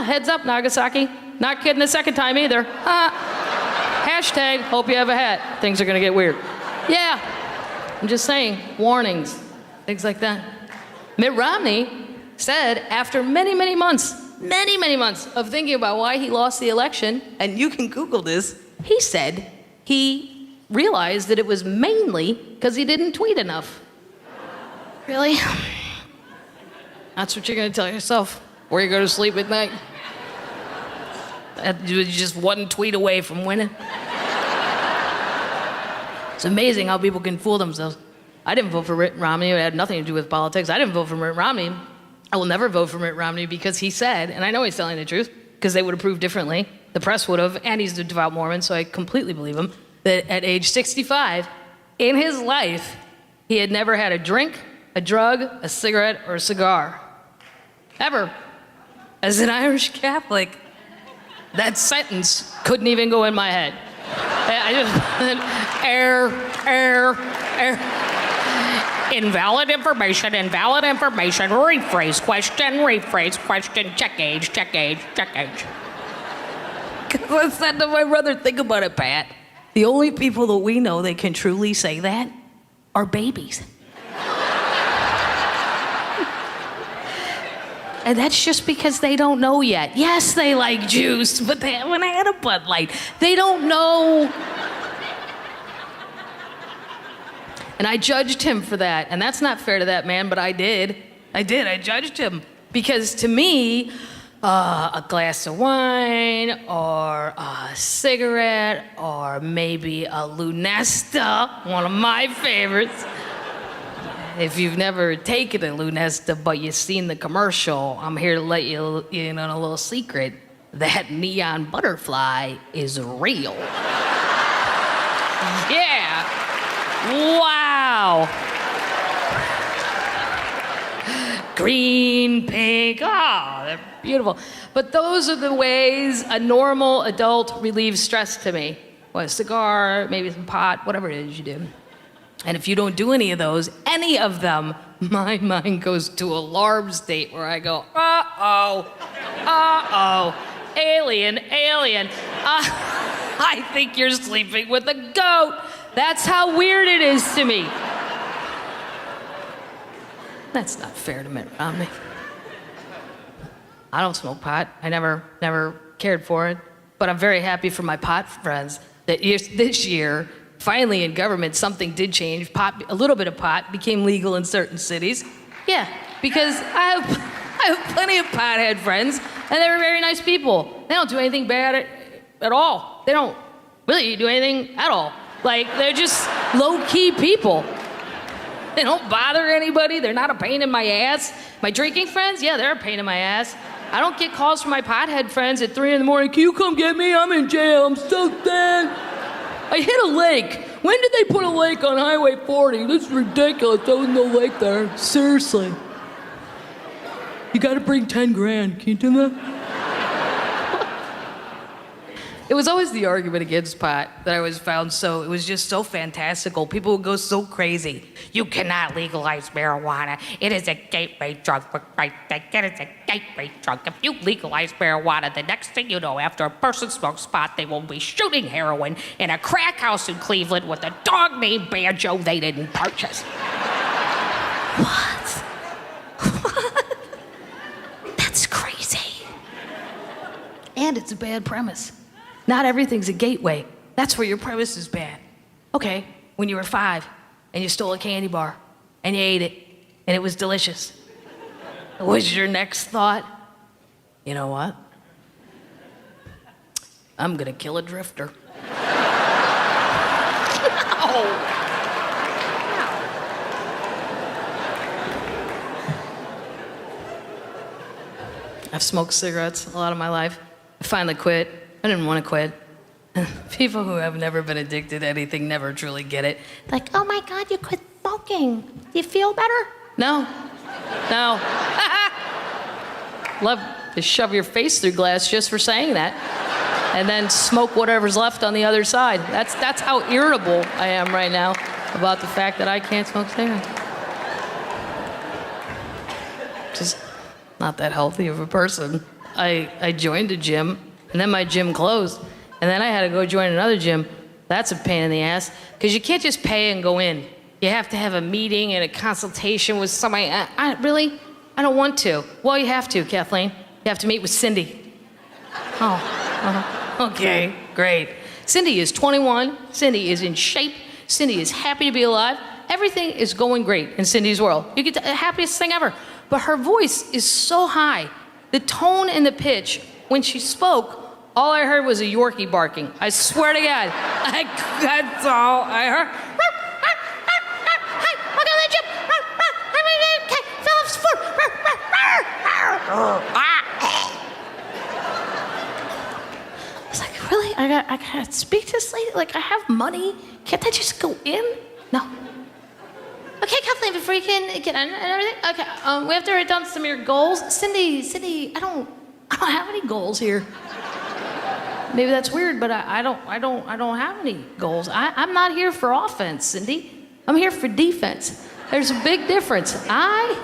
Heads up, Nagasaki. Not kidding the second time either. Hashtag, hope you have a hat. Things are gonna get weird. Yeah, I'm just saying, warnings, things like that. Mitt Romney said after many, many months of thinking about why he lost the election, and you can Google this, he said he realized that it was mainly because he didn't tweet enough. Really? That's what you're gonna tell yourself where you go to sleep at night? You're just one tweet away from winning. It's amazing how people can fool themselves. I didn't vote for Mitt Romney. It had nothing to do with politics. I didn't vote for Mitt Romney. I will never vote for Mitt Romney because he said, and I know he's telling the truth, because they would have proved differently. The press would have, and he's a devout Mormon, so I completely believe him, that at age 65, in his life, he had never had a drink, a drug, a cigarette, or a cigar. Ever. As an Irish Catholic, that sentence couldn't even go in my head. I just, air. Invalid information, rephrase question, check age. I said to my brother, think about it, Pat. The only people that we know that can truly say that are babies. And that's just because they don't know yet. Yes, they like juice, but they haven't had a Bud Light. They don't know. And I judged him for that. And that's not fair to that man, but I did. I judged him. Because to me, a glass of wine, or a cigarette, or maybe a Lunesta, one of my favorites. If you've never taken a Lunesta, but you've seen the commercial, I'm here to let you in on a little secret. That neon butterfly is real. Yeah. Wow. Green, pink, they're beautiful. But those are the ways a normal adult relieves stress to me. What, a cigar, maybe some pot, whatever it is you do. And if you don't do any of those, any of them, my mind goes to alarm state where I go, alien. I think you're sleeping with a goat. That's how weird it is to me. That's not fair to Mitt Romney. I don't smoke pot. I never cared for it. But I'm very happy for my pot friends that this year, finally in government, something did change. A little bit of pot became legal in certain cities. Yeah, because I have plenty of pothead friends, and they're very nice people. They don't do anything bad at all. They don't really do anything at all. Like, they're just low-key people. They don't bother anybody. They're not a pain in my ass. My drinking friends, yeah, they're a pain in my ass. I don't get calls from my pothead friends at 3 in the morning. Can you come get me? I'm in jail. I'm so dead. I hit a lake. When did they put a lake on Highway 40? This is ridiculous. There was no lake there. Seriously. You got to bring 10 grand. Can you do that? It was always the argument against pot that I always found it was just so fantastical. People would go so crazy. You cannot legalize marijuana. It is a gateway drug. Right? It is a gateway drug. If you legalize marijuana, the next thing you know, after a person smokes pot, they will be shooting heroin in a crack house in Cleveland with a dog named Banjo they didn't purchase. What? What? That's crazy. And it's a bad premise. Not everything's a gateway. That's where your premise is bad. Okay, when you were 5 and you stole a candy bar and you ate it and it was delicious. What was your next thought? You know what? I'm gonna kill a drifter. I've smoked cigarettes a lot of my life. I finally quit. I didn't want to quit. People who have never been addicted to anything never truly get it. Like, oh my God, you quit smoking. Do you feel better? No. Love to shove your face through glass just for saying that. And then smoke whatever's left on the other side. That's how irritable I am right now about the fact that I can't smoke cigarettes. Just not that healthy of a person. I joined a gym. And then my gym closed. And then I had to go join another gym. That's a pain in the ass. Because you can't just pay and go in. You have to have a meeting and a consultation with somebody. Really? I don't want to. Well, you have to, Kathleen. You have to meet with Cindy. Okay, great. Cindy is 21. Cindy is in shape. Cindy is happy to be alive. Everything is going great in Cindy's world. You get the happiest thing ever. But her voice is so high. The tone and the pitch, when she spoke, all I heard was a Yorkie barking. I swear to God. That's all I heard. Hi, welcome to the gym. Okay, Phillips food. I was like, really? I gotta speak to this lady? Like, I have money. Can't I just go in? No. Okay, Kathleen, before you can get in and everything. Okay, we have to write down some of your goals. Cindy, I don't have any goals here. Maybe that's weird, but I don't have any goals. I'm not here for offense, Cindy. I'm here for defense. There's a big difference. I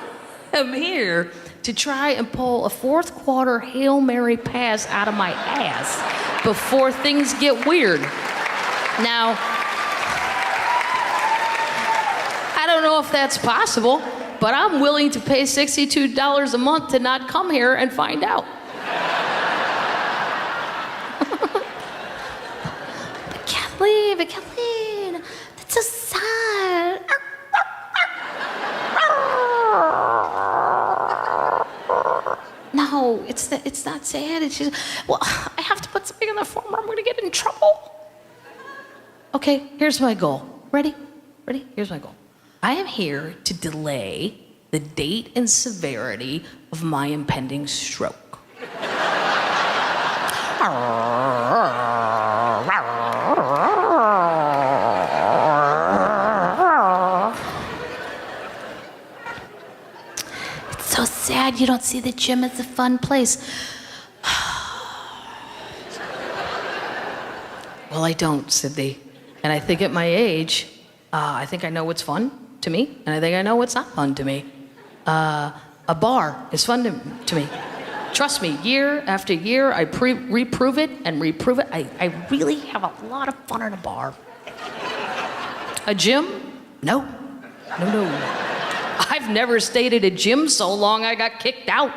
am here to try and pull a fourth quarter Hail Mary pass out of my ass before things get weird. Now, I don't know if that's possible, but I'm willing to pay $62 a month to not come here and find out. Kathleen, that's so sad. No, it's not sad. It's just, well, I have to put something on the form or I'm gonna get in trouble. Okay, here's my goal. Ready? Here's my goal. I am here to delay the date and severity of my impending stroke. It's so sad you don't see the gym as a fun place. Well, I don't, Cindy. And I think at my age, I think I know what's fun to me, and I think I know what's not fun to me. A bar is fun to me. Trust me, year after year, I reprove it. I really have a lot of fun in a bar. A gym? No. I've never stayed at a gym so long I got kicked out.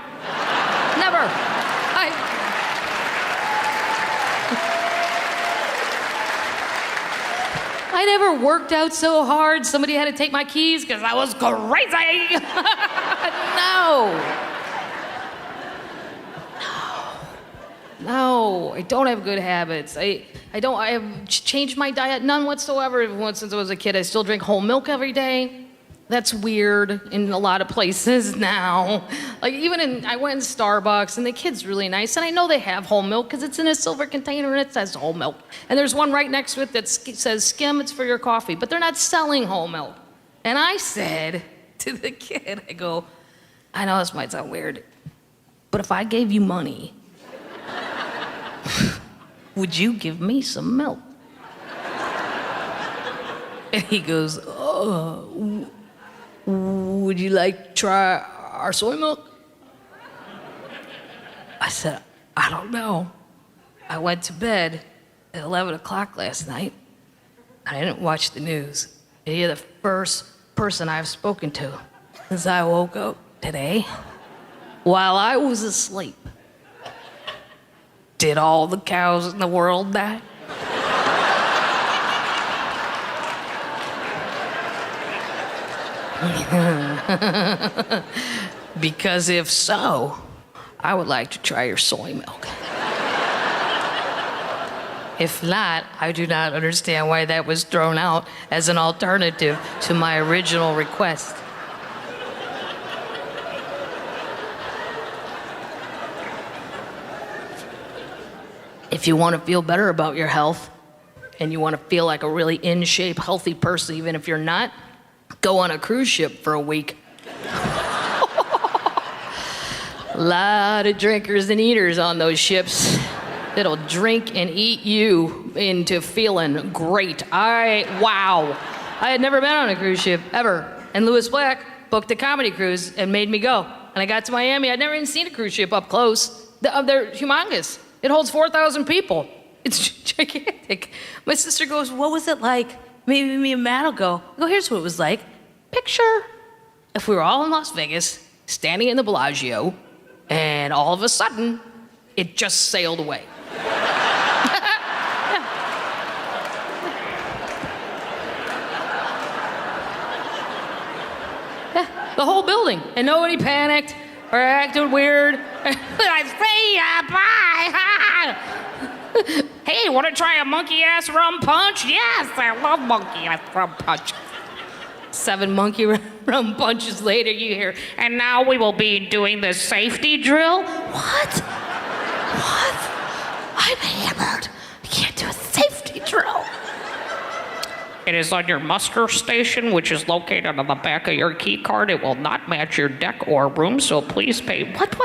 Never. I never worked out so hard somebody had to take my keys because I was crazy. No. No, I don't have good habits. I have changed my diet, none whatsoever. Since I was a kid, I still drink whole milk every day. That's weird in a lot of places now. Like I went in Starbucks and the kid's really nice, and I know they have whole milk because it's in a silver container and it says whole milk. And there's one right next to it that says skim, it's for your coffee, but they're not selling whole milk. And I said to the kid, I go, I know this might sound weird, but if I gave you money, would you give me some milk? And he goes, oh, would you like to try our soy milk? I said, I don't know. I went to bed at 11 o'clock last night. I didn't watch the news. And you're the first person I've spoken to since I woke up today. While I was asleep, did all the cows in the world die? Because if so, I would like to try your soy milk. If not, I do not understand why that was thrown out as an alternative to my original request. If you want to feel better about your health and you want to feel like a really in shape, healthy person, even if you're not, go on a cruise ship for a week. A lot of drinkers and eaters on those ships that'll drink and eat you into feeling great. Wow. I had never been on a cruise ship, ever. And Lewis Black booked a comedy cruise and made me go. And I got to Miami. I'd never even seen a cruise ship up close. They're humongous. It holds 4,000 people. It's gigantic. My sister goes, what was it like? Maybe me and Matt will go. I go, here's what it was like. Picture if we were all in Las Vegas, standing in the Bellagio, and all of a sudden, it just sailed away. Yeah, the whole building, and nobody panicked or acted weird. I see ya, bye. Hey, want to try a monkey-ass rum punch? Yes, I love monkey-ass rum punch. 7 monkey rum punches later, you hear, and now we will be doing the safety drill. What? I'm hammered. I can't do a safety drill. It is on your muster station, which is located on the back of your key card. It will not match your deck or room, so please pay. What?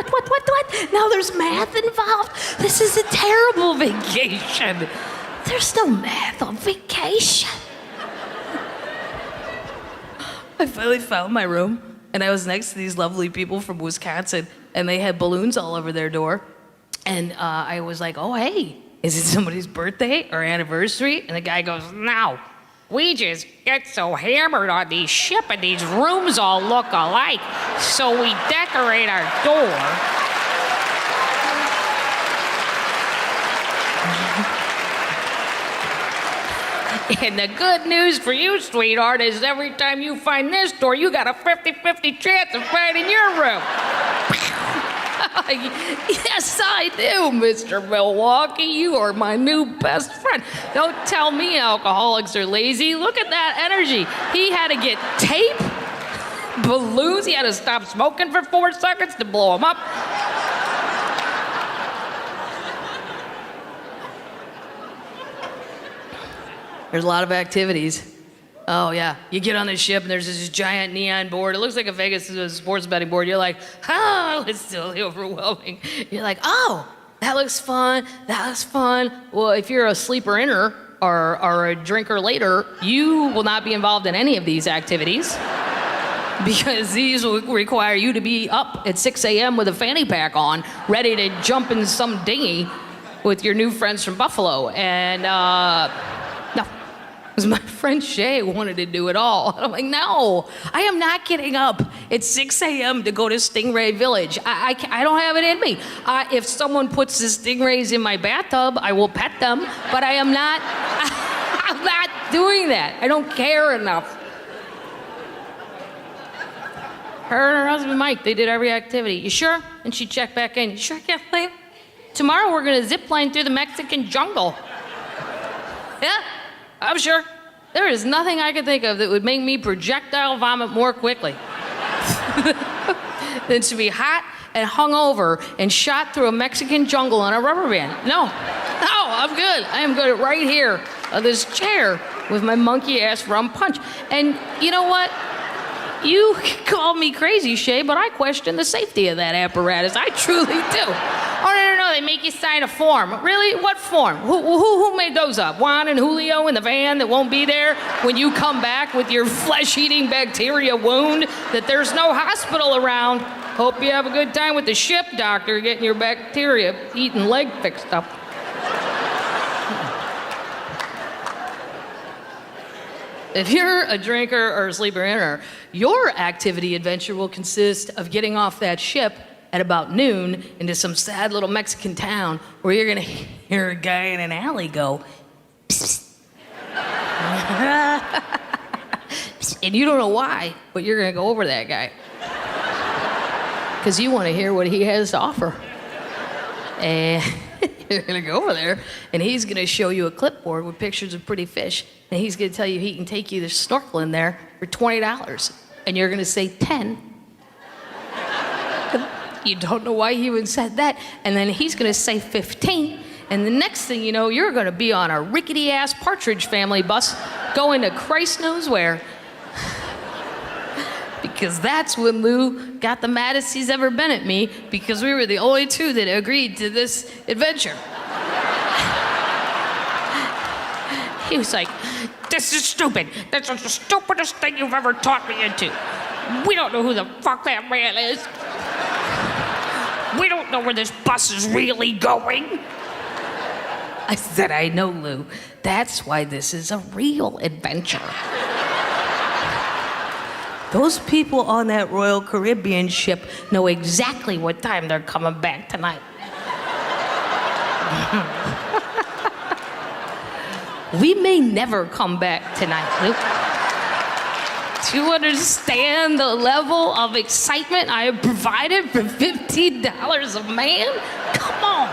Now there's math involved? This is a terrible vacation. There's no math on vacation. I finally found my room, and I was next to these lovely people from Wisconsin, and they had balloons all over their door. And I was like, oh, hey, is it somebody's birthday or anniversary? And the guy goes, no. We just get so hammered on these ship and these rooms all look alike. So we decorate our door. And the good news for you, sweetheart, is every time you find this door, you got a 50-50 chance of finding your room. Yes, I do, Mr. Milwaukee. You are my new best friend. Don't tell me alcoholics are lazy. Look at that energy. He had to get tape, balloons. He had to stop smoking for 4 seconds to blow them up. There's a lot of activities. Oh, yeah. You get on the ship, and there's this giant neon board. It looks like a Vegas sports betting board. You're like, oh, it's totally overwhelming. You're like, oh, that looks fun. That looks fun. Well, if you're a sleeper inner or a drinker later, you will not be involved in any of these activities because these will require you to be up at 6 a.m. with a fanny pack on, ready to jump in some dinghy with your new friends from Buffalo. And, no. Because my friend Shay wanted to do it all. And I'm like, no, I am not getting up at 6 a.m. to go to Stingray Village. I don't have it in me. If someone puts the stingrays in my bathtub, I will pet them, but I am not, I'm not doing that. I don't care enough. Her and her husband Mike, they did every activity. You sure? And she checked back in. You sure, Kathleen? Tomorrow we're gonna zip line through the Mexican jungle. Yeah, I'm sure. There is nothing I can think of that would make me projectile vomit more quickly than to be hot and hungover and shot through a Mexican jungle on a rubber band. No, I'm good. I am good right here on this chair with my monkey ass rum punch. And you know what? You call me crazy, Shay, but I question the safety of that apparatus. I truly do. Oh, no, they make you sign a form. Really? What form? Who made those up? Juan and Julio in the van that won't be there when you come back with your flesh-eating bacteria wound that there's no hospital around. Hope you have a good time with the ship doctor getting your bacteria-eating leg fixed up. If you're a drinker or a sleeper inner, your activity adventure will consist of getting off that ship at about noon into some sad little Mexican town where you're gonna hear a guy in an alley go, psst, psst. And you don't know why, but you're gonna go over that guy. Because you wanna hear what he has to offer. And you're gonna go over there, and he's gonna show you a clipboard with pictures of pretty fish, and he's gonna tell you he can take you to snorkeling there for $20, and you're gonna say 10. You don't know why he even said that, and then he's gonna say 15, and the next thing you know, you're gonna be on a rickety-ass Partridge Family bus going to Christ knows where. Because that's when Lou got the maddest he's ever been at me, because we were the only two that agreed to this adventure. He was like, This is stupid. This is the stupidest thing you've ever taught me into. We don't know who the fuck that man is. We don't know where this bus is really going. I said, I know, Lou. That's why this is a real adventure. Those people on that Royal Caribbean ship know exactly what time they're coming back tonight. We may never come back tonight, Luke. Do you understand the level of excitement I have provided for $15 a man? Come on.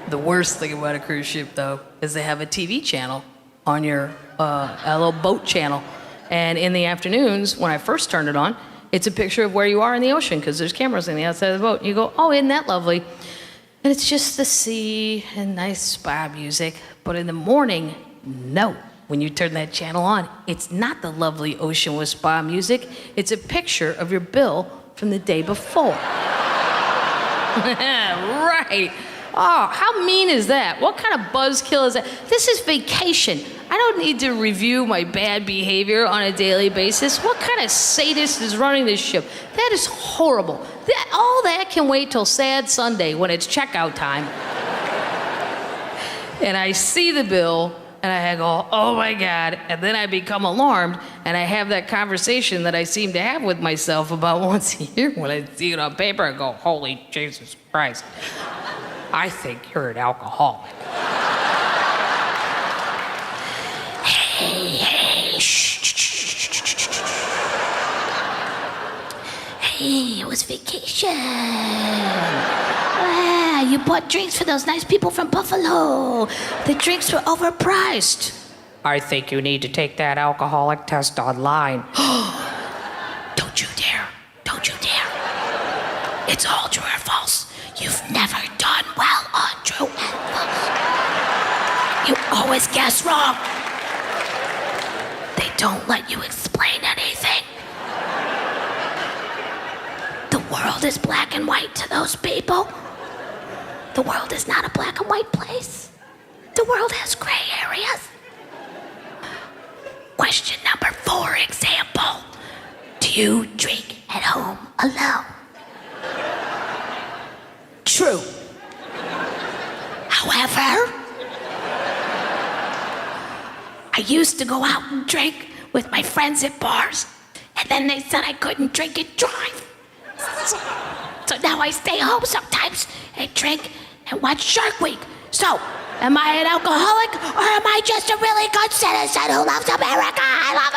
The worst thing about a cruise ship, though, is they have a TV channel on your a little boat channel. And in the afternoons, when I first turned it on, it's a picture of where you are in the ocean, because there's cameras on the outside of the boat. And you go, oh, isn't that lovely? And it's just the sea and nice spa music. But in the morning, no. When you turn that channel on, it's not the lovely ocean with spa music. It's a picture of your bill from the day before. Right. Oh, how mean is that? What kind of buzzkill is that? This is vacation. I don't need to review my bad behavior on a daily basis. What kind of sadist is running this ship? That is horrible. All that can wait till sad Sunday when it's checkout time. And I see the bill, and I go, oh my God, and then I become alarmed, and I have that conversation that I seem to have with myself about once a year when I see it on paper. I go, holy Jesus Christ. I think you're an alcoholic. Hey, shh. Hey, it was vacation. You bought drinks for those nice people from Buffalo. The drinks were overpriced. I think you need to take that alcoholic test online. Don't you dare. Don't you dare. It's all true or false. You've never done well on true and false. You always guess wrong. They don't let you explain anything. The world is black and white to those people. The world is not a black and white place. The world has gray areas. Question number 4 example. Do you drink at home alone? True. However, I used to go out and drink with my friends at bars, and then they said I couldn't drink and drive. So now I stay home sometimes and drink and watch Shark Week. So, am I an alcoholic, or am I just a really good citizen who loves America? I love